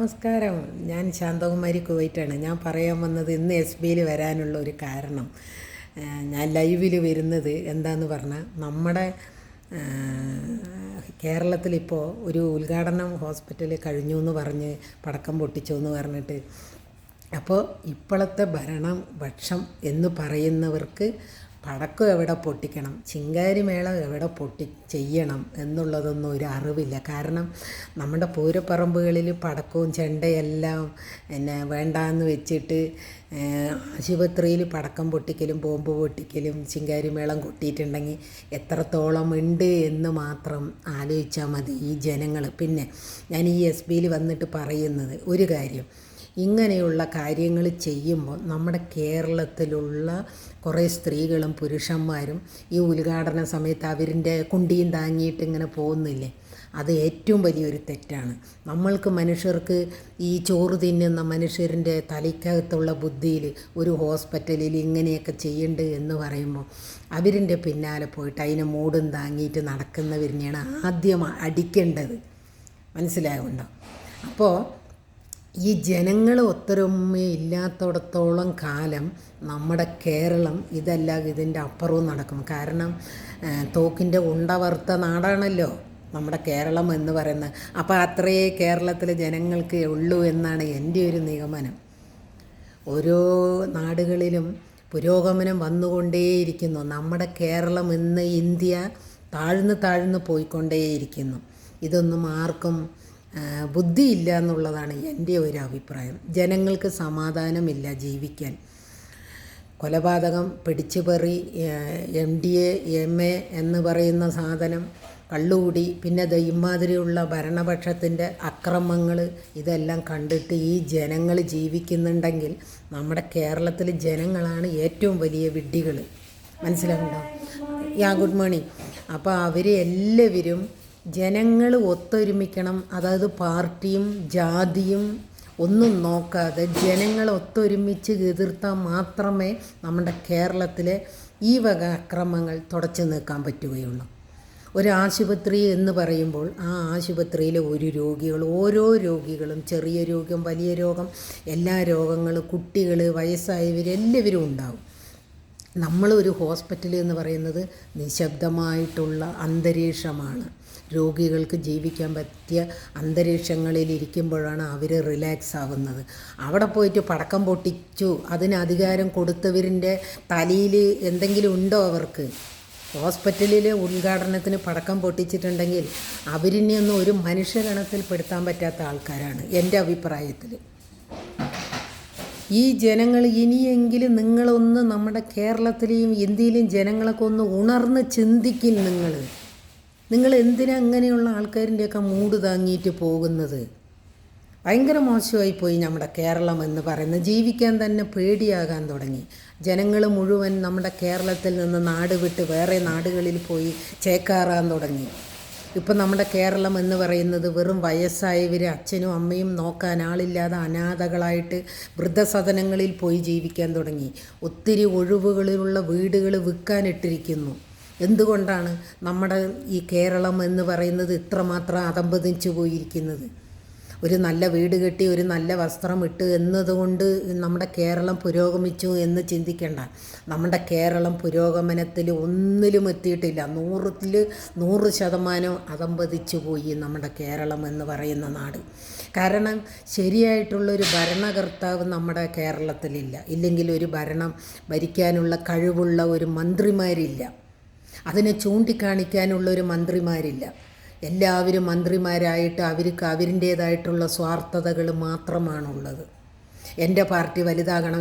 നമസ്കാരം. ഞാൻ ശാന്തകുമാരി കുവൈറ്റാണ്. ഞാൻ പറയാൻ വന്നത് ഇന്ന് എസ് ബിയിൽ വരാനുള്ള ഒരു കാരണം, ഞാൻ ലൈവിൽ വരുന്നത് എന്താന്ന് പറഞ്ഞാൽ, നമ്മുടെ കേരളത്തിലിപ്പോൾ ഒരു ഉദ്ഘാടനം ഹോസ്പിറ്റൽ കഴിഞ്ഞു എന്ന് പറഞ്ഞ് പടക്കം പൊട്ടിച്ചു എന്ന് പറഞ്ഞിട്ട്, അപ്പോൾ ഇപ്പോഴത്തെ ഭക്ഷണം എന്ന് പറയുന്നവർക്ക് പടക്കം എവിടെ പൊട്ടിക്കണം, ചിങ്കാരിമേള എവിടെ ചെയ്യണം എന്നുള്ളതൊന്നും ഒരു അറിവില്ല. കാരണം നമ്മുടെ പൂരപ്പറമ്പുകളിൽ പടക്കവും ചെണ്ടയെല്ലാം വേണ്ടാന്ന് വെച്ചിട്ട് ആശുപത്രിയിൽ പടക്കം പൊട്ടിക്കലും ബോംബ് പൊട്ടിക്കലും ചിങ്കാരിമേളം കൊട്ടിയിട്ടുണ്ടെങ്കിൽ എത്രത്തോളം ഉണ്ട് എന്ന് മാത്രം ആലോചിച്ചാൽ മതി ഈ ജനങ്ങൾ. പിന്നെ ഞാൻ ഈ എസ് ബിയിൽ വന്നിട്ട് പറയുന്നത് ഒരു കാര്യം, ഇങ്ങനെയുള്ള കാര്യങ്ങൾ ചെയ്യുമ്പോൾ നമ്മുടെ കേരളത്തിലുള്ള കുറേ സ്ത്രീകളും പുരുഷന്മാരും ഈ ഉദ്ഘാടന സമയത്ത് അവരിൻ്റെ കുണ്ടിയും താങ്ങിയിട്ട് ഇങ്ങനെ പോകുന്നില്ലേ, അത് ഏറ്റവും വലിയൊരു തെറ്റാണ്. നമ്മൾക്ക് മനുഷ്യർക്ക് ഈ ചോറ് തിന്നുന്ന മനുഷ്യരുടെ തലയ്ക്കകത്തുള്ള ബുദ്ധിയിൽ ഒരു ഹോസ്പിറ്റലിൽ ഇങ്ങനെയൊക്കെ ചെയ്യേണ്ടത് എന്ന് പറയുമ്പോൾ അവരിൻ്റെ പിന്നാലെ പോയിട്ട് അതിനെ മൂടും താങ്ങിയിട്ട് നടക്കുന്നവരിനെയാണ് ആദ്യം അടിക്കേണ്ടത്. മനസ്സിലാകുന്നുണ്ടോ? അപ്പോൾ ഈ ജനങ്ങൾ ഒത്തൊരുമയില്ലാത്തിടത്തോളം കാലം നമ്മുടെ കേരളം ഇതല്ല ഇതിൻ്റെ അപ്പുറവും നടക്കും. കാരണം തോക്കിൻ്റെ ഉണ്ട വറുത്ത നാടാണല്ലോ നമ്മുടെ കേരളം എന്ന് പറയുന്നത്. അപ്പോൾ അത്രയേ കേരളത്തിലെ ജനങ്ങൾക്ക് ഉള്ളൂ എന്നാണ് എൻ്റെ ഒരു നിഗമനം. ഓരോ നാടുകളിലും പുരോഗമനം വന്നുകൊണ്ടേയിരിക്കുന്നു. നമ്മുടെ കേരളം ഇന്ന് ഇന്ത്യ താഴ്ന്നു പോയിക്കൊണ്ടേയിരിക്കുന്നു. ഇതൊന്നും ആർക്കും ബുദ്ധിയില്ല എന്നുള്ളതാണ് എൻ്റെ ഒരു അഭിപ്രായം. ജനങ്ങൾക്ക് സമാധാനമില്ല ജീവിക്കാൻ. കൊലപാതകം, പിടിച്ചുപറി, MDA MA എന്ന് പറയുന്ന സാധനം, കള്ളുകൂടി, പിന്നെ ഇമാതിരിയുള്ള ഭരണപക്ഷത്തിൻ്റെ അക്രമങ്ങൾ, ഇതെല്ലാം കണ്ടിട്ട് ഈ ജനങ്ങൾ ജീവിക്കുന്നുണ്ടെങ്കിൽ നമ്മുടെ കേരളത്തിലെ ജനങ്ങളാണ് ഏറ്റവും വലിയ വിഡ്ഢികൾ. മനസ്സിലാകുന്നുണ്ടോ? Good morning. അപ്പോൾ അവർ എല്ലാവരും ജനങ്ങൾ ഒത്തൊരുമിക്കണം. അതായത് പാർട്ടിയും ജാതിയും ഒന്നും നോക്കാതെ ജനങ്ങൾ ഒത്തൊരുമിച്ച് എതിർത്താൽ മാത്രമേ നമ്മുടെ കേരളത്തിലെ ഈ വക അക്രമങ്ങൾ തുടച്ചു നീക്കാൻ പറ്റുകയുള്ളൂ. ഒരു ആശുപത്രി എന്ന് പറയുമ്പോൾ ആ ആശുപത്രിയിലെ ഓരോ രോഗികളും, ചെറിയ രോഗം, വലിയ രോഗം, എല്ലാ രോഗങ്ങളും, കുട്ടികൾ, വയസ്സായവർ എല്ലാവരും ഉണ്ടാവും. നമ്മളൊരു ഹോസ്പിറ്റൽ എന്ന് പറയുന്നത് നിശബ്ദമായിട്ടുള്ള അന്തരീക്ഷമാണ്. രോഗികൾക്ക് ജീവിക്കാൻ പറ്റിയ അന്തരീക്ഷങ്ങളിൽ ഇരിക്കുമ്പോഴാണ് അവർ റിലാക്സ് ആവുന്നത്. അവിടെ പോയിട്ട് പടക്കം പൊട്ടിച്ചു അതിന് അധികാരം കൊടുത്തവരിൻ്റെ തലയിൽ എന്തെങ്കിലും ഉണ്ടോ അവർക്ക്? ഹോസ്പിറ്റലിലെ ഉദ്ഘാടനത്തിന് പടക്കം പൊട്ടിച്ചിട്ടുണ്ടെങ്കിൽ അവരിനെയൊന്നും ഒരു മനുഷ്യഗണത്തിൽ പെടുത്താൻ പറ്റാത്ത ആൾക്കാരാണ് എൻ്റെ അഭിപ്രായത്തിൽ. ഈ ജനങ്ങൾ ഇനിയെങ്കിലും നിങ്ങളൊന്ന് നമ്മുടെ കേരളത്തിലെയും ഇന്ത്യയിലെയും ജനങ്ങളൊക്കെ ഒന്ന് ഉണർന്ന് ചിന്തിക്കും. നിങ്ങൾ എന്തിനാ അങ്ങനെയുള്ള ആൾക്കാരിൻ്റെയൊക്കെ മൂട് താങ്ങിയിട്ട് പോകുന്നത്? ഭയങ്കര മോശമായിപ്പോയി നമ്മുടെ കേരളം എന്ന് പറയുന്നത്. ജീവിക്കാൻ തന്നെ പേടിയാകാൻ തുടങ്ങി. ജനങ്ങൾ മുഴുവൻ നമ്മുടെ കേരളത്തിൽ നിന്ന് നാട് വിട്ട് വേറെ നാടുകളിൽ പോയി ചേക്കാറാൻ തുടങ്ങി. ഇപ്പം നമ്മുടെ കേരളം എന്ന് പറയുന്നത് വെറും വയസ്സായവർ, അച്ഛനും അമ്മയും നോക്കാൻ ആളില്ലാതെ അനാഥകളായിട്ട് വൃദ്ധസദനങ്ങളിൽ പോയി ജീവിക്കാൻ തുടങ്ങി. ഒത്തിരി ഒഴിവുകളിലുള്ള വീടുകൾ വിൽക്കാനിട്ടിരിക്കുന്നു. എന്തുകൊണ്ടാണ് നമ്മുടെ ഈ കേരളം എന്ന് പറയുന്നത് ഇത്രമാത്രം അധംപതിച്ചു പോയിരിക്കുന്നത്? ഒരു നല്ല വീട് കെട്ടി ഒരു നല്ല വസ്ത്രം ഇട്ട് എന്നതുകൊണ്ട് നമ്മുടെ കേരളം പുരോഗമിച്ചു എന്ന് ചിന്തിക്കേണ്ട. നമ്മുടെ കേരളം പുരോഗമനത്തിൽ ഒന്നിലും എത്തിയിട്ടില്ല. 100% അധംപതിച്ചു പോയി നമ്മുടെ കേരളം എന്ന് പറയുന്ന നാട്. കാരണം ശരിയായിട്ടുള്ളൊരു ഭരണകർത്താവ് നമ്മുടെ കേരളത്തിലില്ല. ഇല്ലെങ്കിൽ ഒരു ഭരണം ഭരിക്കാനുള്ള കഴിവുള്ള ഒരു മന്ത്രിമാരില്ല. അതിനെ ചൂണ്ടിക്കാണിക്കാനുള്ളൊരു മന്ത്രിമാരില്ല. എല്ലാവരും മന്ത്രിമാരായിട്ട് അവർക്ക് അവരിൻ്റേതായിട്ടുള്ള സ്വാർത്ഥതകൾ മാത്രമാണുള്ളത്. എൻ്റെ പാർട്ടി വലുതാകണം,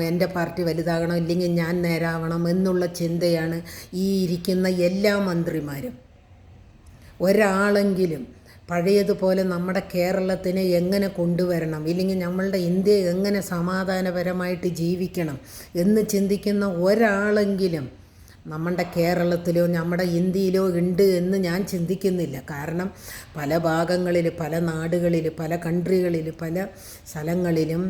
ഇല്ലെങ്കിൽ ഞാൻ നേരാവണം എന്നുള്ള ചിന്തയാണ് ഈ ഇരിക്കുന്ന എല്ലാ മന്ത്രിമാരും. ഒരാളെങ്കിലും പഴയതുപോലെ നമ്മുടെ കേരളത്തിനെ എങ്ങനെ കൊണ്ടുവരണം, ഇല്ലെങ്കിൽ നമ്മളുടെ ഇന്ത്യ എങ്ങനെ സമാധാനപരമായിട്ട് ജീവിക്കണം എന്ന് ചിന്തിക്കുന്ന ഒരാളെങ്കിലും നമ്മുടെ കേരളത്തിലോ നമ്മുടെ ഇന്ത്യയിലോ ഉണ്ട് എന്ന് ഞാൻ ചിന്തിക്കുന്നില്ല. കാരണം പല ഭാഗങ്ങളിൽ, പല നാടുകളിൽ, പല കൺട്രികളിൽ, പല സ്ഥലങ്ങളിലും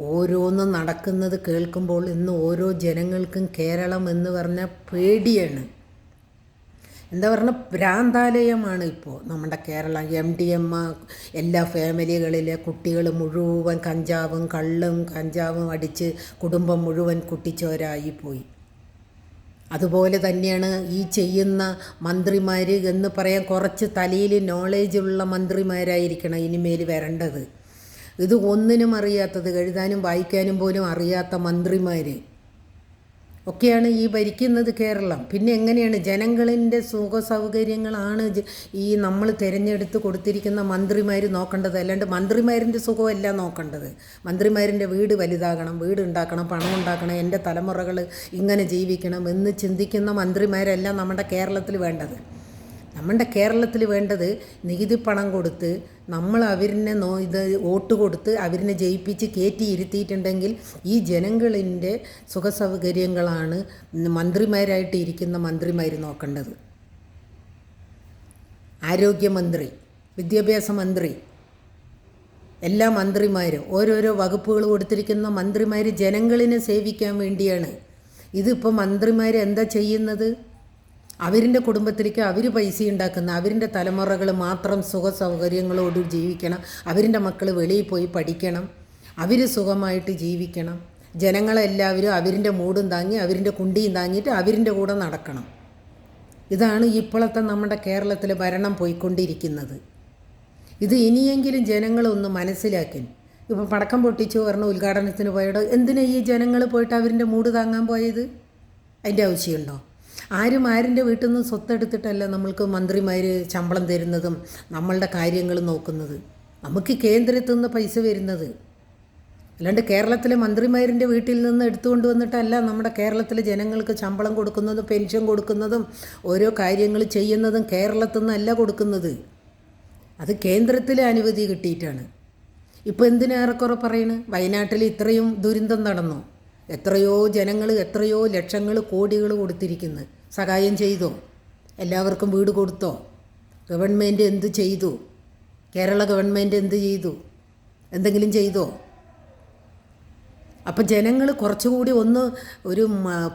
ഓരോന്നും നടക്കുന്നത് കേൾക്കുമ്പോൾ ഇന്ന് ഓരോ ജനങ്ങൾക്കും കേരളം എന്ന് പറഞ്ഞാൽ പേടിയാണ്. എന്താ പറഞ്ഞാൽ ഭ്രാന്താലയമാണ് ഇപ്പോൾ നമ്മുടെ കേരളം. MDMA എല്ലാ ഫാമിലികളിലെ കുട്ടികൾ മുഴുവൻ കഞ്ചാവും കഞ്ചാവും അടിച്ച് കുടുംബം മുഴുവൻ കുട്ടിച്ചോരായിപ്പോയി. അതുപോലെ തന്നെയാണ് ഈ ചെയ്യുന്ന മന്ത്രിമാർ എന്ന് പറയാൻ കുറച്ച് തലയിൽ നോളേജുള്ള മന്ത്രിമാരായിരിക്കണം ഇനിമേൽ വരേണ്ടത്. ഇത് ഒന്നിനും അറിയാത്തത്, എഴുതാനും വായിക്കാനും പോലും അറിയാത്ത മന്ത്രിമാർ ഒക്കെയാണ് ഈ ഭരിക്കുന്നത് കേരളം. പിന്നെ എങ്ങനെയാണ് ജനങ്ങളിൻ്റെ സുഖ സൗകര്യങ്ങളാണ് ഈ നമ്മൾ തിരഞ്ഞെടുത്ത് കൊടുത്തിരിക്കുന്ന മന്ത്രിമാർ നോക്കേണ്ടത്. അല്ലാണ്ട് മന്ത്രിമാരിൻ്റെ സുഖമല്ല നോക്കേണ്ടത്. മന്ത്രിമാരിൻ്റെ വീട് വലുതാകണം, വീട് ഉണ്ടാക്കണം, പണം ഉണ്ടാക്കണം, എൻ്റെ തലമുറകൾ ഇങ്ങനെ ജീവിക്കണം എന്ന് ചിന്തിക്കുന്ന മന്ത്രിമാരല്ല നമ്മുടെ കേരളത്തിൽ വേണ്ടത്. നമ്മുടെ കേരളത്തിൽ വേണ്ടത് നികുതി പണം കൊടുത്ത് നമ്മൾ അവരിനെ വോട്ട് കൊടുത്ത് അവരിനെ ജയിപ്പിച്ച് കയറ്റി ഇരുത്തിയിട്ടുണ്ടെങ്കിൽ ഈ ജനങ്ങളിൻ്റെ സുഖസൗകര്യങ്ങളാണ് മന്ത്രിമാരായിട്ട് ഇരിക്കുന്ന മന്ത്രിമാർ നോക്കേണ്ടത്. ആരോഗ്യമന്ത്രി, വിദ്യാഭ്യാസ മന്ത്രി, എല്ലാ മന്ത്രിമാരും ഓരോരോ വകുപ്പുകൾ കൊടുത്തിരിക്കുന്ന മന്ത്രിമാർ ജനങ്ങളിനെ സേവിക്കാൻ വേണ്ടിയാണ്. ഇതിപ്പോൾ മന്ത്രിമാർ എന്താ ചെയ്യുന്നത്? അവരിൻ്റെ കുടുംബത്തിലേക്ക് അവർ പൈസ ഉണ്ടാക്കുന്ന അവരിൻ്റെ തലമുറകൾ മാത്രം സുഖ സൗകര്യങ്ങളോട് ജീവിക്കണം, അവരിൻ്റെ മക്കൾ വെളിയിൽ പോയി പഠിക്കണം, അവർ സുഖമായിട്ട് ജീവിക്കണം. ജനങ്ങളെല്ലാവരും അവരിൻ്റെ മൂടും താങ്ങി അവരിൻ്റെ കുണ്ടിയും താങ്ങിയിട്ട് അവരിൻ്റെ കൂടെ നടക്കണം. ഇതാണ് ഇപ്പോഴത്തെ നമ്മുടെ കേരളത്തിലെ ഭരണം പോയിക്കൊണ്ടിരിക്കുന്നത്. ഇത് ഇനിയെങ്കിലും ജനങ്ങളൊന്ന് മനസ്സിലാക്കി. ഇപ്പോൾ പടക്കം പൊട്ടിച്ചു പറഞ്ഞ ഉദ്ഘാടനത്തിന് പോയത് എന്തിനാ ഈ ജനങ്ങൾ പോയിട്ട് അവരിൻ്റെ മൂട് താങ്ങാൻ പോയത്? അതിൻ്റെ ആവശ്യമുണ്ടോ? ആരിൻ്റെ വീട്ടിൽ നിന്ന് സ്വത്തെടുത്തിട്ടല്ല നമ്മൾക്ക് മന്ത്രിമാർ ശമ്പളം തരുന്നതും നമ്മളുടെ കാര്യങ്ങൾ നോക്കുന്നത്. നമുക്ക് കേന്ദ്രത്തിൽ നിന്ന് പൈസ വരുന്നത്. അല്ലാണ്ട് കേരളത്തിലെ മന്ത്രിമാരിൻ്റെ വീട്ടിൽ നിന്ന് എടുത്തുകൊണ്ട് വന്നിട്ടല്ല നമ്മുടെ കേരളത്തിലെ ജനങ്ങൾക്ക് ശമ്പളം കൊടുക്കുന്നതും പെൻഷൻ കൊടുക്കുന്നതും ഓരോ കാര്യങ്ങൾ ചെയ്യുന്നതും കേരളത്തിൽ നിന്നല്ല കൊടുക്കുന്നത്. അത് കേന്ദ്രത്തിലെ അനുമതി കിട്ടിയിട്ടാണ്. ഇപ്പോൾ എന്തിനേറെക്കുറെ പറയണ്? വയനാട്ടിൽ ഇത്രയും ദുരന്തം നടന്നു, എത്രയോ ജനങ്ങൾ എത്രയോ ലക്ഷങ്ങൾ കോടികൾ കൊടുത്തിരിക്കുന്നു. സഹായം ചെയ്തോ? എല്ലാവർക്കും വീട് കൊടുത്തോ? ഗവൺമെൻറ് എന്ത് ചെയ്തു? കേരള ഗവൺമെൻറ് എന്ത് ചെയ്തു? എന്തെങ്കിലും ചെയ്തോ? അപ്പം ജനങ്ങൾ കുറച്ചുകൂടി ഒരു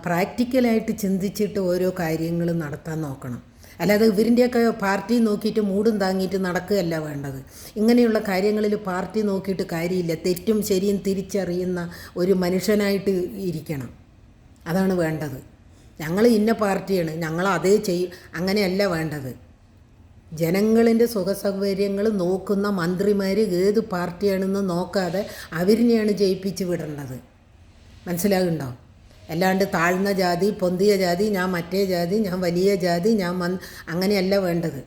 പ്രാക്ടിക്കലായിട്ട് ചിന്തിച്ചിട്ട് ഓരോ കാര്യങ്ങൾ നടത്താൻ നോക്കണം. അല്ലാതെ ഇവരിൻ്റെയൊക്കെ പാർട്ടി നോക്കിയിട്ട് മൂടും താങ്ങിയിട്ട് നടക്കുകയല്ല വേണ്ടത്. ഇങ്ങനെയുള്ള കാര്യങ്ങളിൽ പാർട്ടി നോക്കിയിട്ട് കാര്യമില്ല. തെറ്റും ശരിയും തിരിച്ചറിയുന്ന ഒരു മനുഷ്യനായിട്ട് ഇരിക്കണം. അതാണ് വേണ്ടത്. ഞങ്ങൾ ഇന്ന പാർട്ടിയാണ്, ഞങ്ങൾ അതേ ചെയ്യും, അങ്ങനെയല്ല വേണ്ടത്. ജനങ്ങളിൻ്റെ സുഖസൗകര്യങ്ങൾ നോക്കുന്ന മന്ത്രിമാർ ഏത് പാർട്ടിയാണെന്ന് നോക്കാതെ അവരിനെയാണ് ജയിപ്പിച്ച് വിടേണ്ടത്. മനസ്സിലാകുന്നുണ്ടോ? അല്ലാണ്ട് താഴ്ന്ന ജാതി, പൊന്തിയ ജാതി, ഞാൻ മറ്റേ ജാതി, ഞാൻ വലിയ ജാതി, അങ്ങനെയല്ല വേണ്ടത്.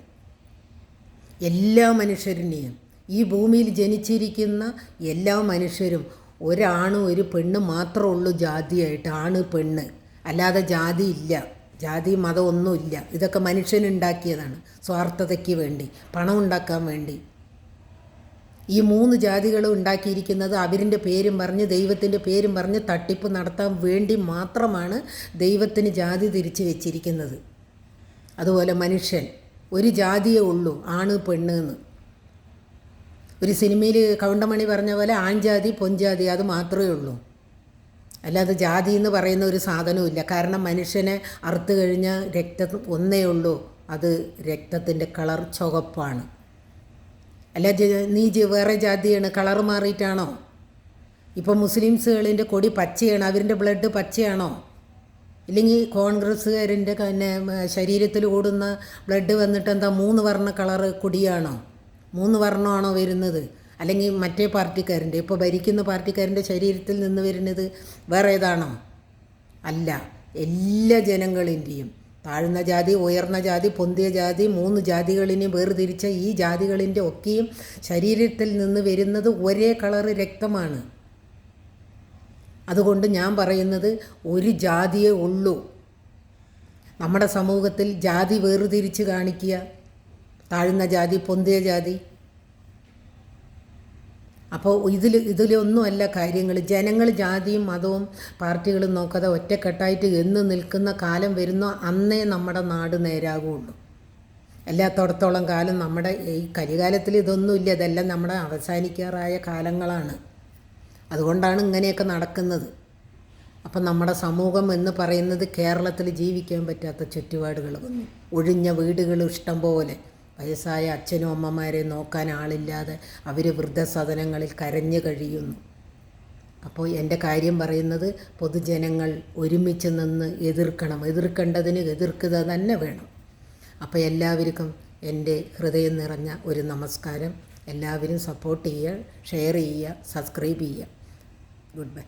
എല്ലാ മനുഷ്യരിനെയും ഈ ഭൂമിയിൽ ജനിച്ചിരിക്കുന്ന എല്ലാ മനുഷ്യരും ഒരാണും ഒരു പെണ്ണ് മാത്രമേ ഉള്ളൂ ജാതിയായിട്ട്. ആണ് പെണ്ണ്, അല്ലാതെ ജാതി ഇല്ല. ജാതി മതം ഒന്നുമില്ല. ഇതൊക്കെ മനുഷ്യനുണ്ടാക്കിയതാണ് സ്വാർത്ഥതയ്ക്ക് വേണ്ടി, പണം ഉണ്ടാക്കാൻ വേണ്ടി. ഈ 3 ജാതികളും ഉണ്ടാക്കിയിരിക്കുന്നത് അവരിൻ്റെ പേരും പറഞ്ഞ് ദൈവത്തിൻ്റെ പേരും പറഞ്ഞ് തട്ടിപ്പ് നടത്താൻ വേണ്ടി മാത്രമാണ് ദൈവത്തിന് ജാതി തിരിച്ച് വെച്ചിരിക്കുന്നത്. അതുപോലെ മനുഷ്യൻ ഒരു ജാതിയേ ഉള്ളൂ, ആണ് പെണ്ണ് എന്ന്. ഒരു സിനിമയിൽ കൗണ്ടമണി പറഞ്ഞ പോലെ ആൺജാതി പൊൻജാതി അത് മാത്രമേ ഉള്ളൂ. അല്ലാതെ ജാതി എന്ന് പറയുന്ന ഒരു സാധനവുമില്ല. കാരണം മനുഷ്യനെ അറുത്ത് കഴിഞ്ഞാൽ രക്തം ഒന്നേ ഉള്ളൂ, അത് രക്തത്തിൻ്റെ കളർ ചുവപ്പാണ്. അല്ല നീ വേറെ ജാതിയാണ്, കളറ് മാറിയിട്ടാണോ? ഇപ്പോൾ മുസ്ലിംസുകളിൻ്റെ കൊടി പച്ചയാണ്, അവരിൻ്റെ ബ്ലഡ് പച്ചയാണോ? ഇല്ലെങ്കിൽ കോൺഗ്രസ്സുകാരിൻ്റെ ശരീരത്തിൽ ഓടുന്ന ബ്ലഡ് വന്നിട്ട് എന്താ 3 വർണ്ണ കളറ് കൊടിയാണോ? 3 വർണ്ണമാണോ വരുന്നത്? അല്ലെങ്കിൽ മറ്റേ പാർട്ടിക്കാരൻ്റെ, ഇപ്പോൾ ഭരിക്കുന്ന പാർട്ടിക്കാരൻ്റെ ശരീരത്തിൽ നിന്ന് വരുന്നത് വേറെ ഏതാണോ? അല്ല. എല്ലാ ജനങ്ങളിൻ്റെയും താഴ്ന്ന ജാതി, ഉയർന്ന ജാതി, പൊന്തിയ ജാതി, 3 ജാതികളിനെയും വേർതിരിച്ച ഈ ജാതികളിൻ്റെ ഒക്കെയും ശരീരത്തിൽ നിന്ന് വരുന്നത് ഒരേ കളറ് രക്തമാണ്. അതുകൊണ്ട് ഞാൻ പറയുന്നത് ഒരു ജാതിയേ ഉള്ളൂ. നമ്മുടെ സമൂഹത്തിൽ ജാതി വേർതിരിച്ച് കാണിക്കുക, താഴ്ന്ന ജാതി, പൊന്തിയ ജാതി. അപ്പോൾ ഇതിലൊന്നുമല്ല കാര്യങ്ങൾ. ജനങ്ങൾ ജാതിയും മതവും പാർട്ടികളും നോക്കാതെ ഒറ്റക്കെട്ടായിട്ട് എന്ന് നിൽക്കുന്ന കാലം വരുന്നോ അന്നേ നമ്മുടെ നാട് നേരാകുള്ളൂ. എല്ലാത്തോടത്തോളം കാലം നമ്മുടെ ഈ കലികാലത്തിൽ ഇതൊന്നുമില്ല. ഇതെല്ലാം നമ്മുടെ അവസാനിക്കാറായ കാലങ്ങളാണ്. അതുകൊണ്ടാണ് ഇങ്ങനെയൊക്കെ നടക്കുന്നത്. അപ്പം നമ്മുടെ സമൂഹം എന്ന് പറയുന്നത് കേരളത്തിൽ ജീവിക്കാൻ പറ്റാത്ത ചുറ്റുപാടുകൾ വന്നു. ഒഴിഞ്ഞ വീടുകൾ ഇഷ്ടം പോലെ, വയസ്സായ അച്ഛനും അമ്മമാരെ നോക്കാൻ ആളില്ലാതെ അവർ വൃദ്ധസദനങ്ങളിൽ കരഞ്ഞു കഴിയുന്നു. അപ്പോൾ എൻ്റെ കാര്യം പറയുന്നത് പൊതുജനങ്ങൾ ഒരുമിച്ച് നിന്ന് എതിർക്കണം, എതിർക്കേണ്ടതിന് എതിർക്കുക തന്നെ വേണം. അപ്പോൾ എല്ലാവർക്കും എൻ്റെ ഹൃദയം നിറഞ്ഞ ഒരു നമസ്കാരം. എല്ലാവരും സപ്പോർട്ട് ചെയ്യുക, ഷെയർ ചെയ്യുക, സബ്സ്ക്രൈബ് ചെയ്യുക. Good bye.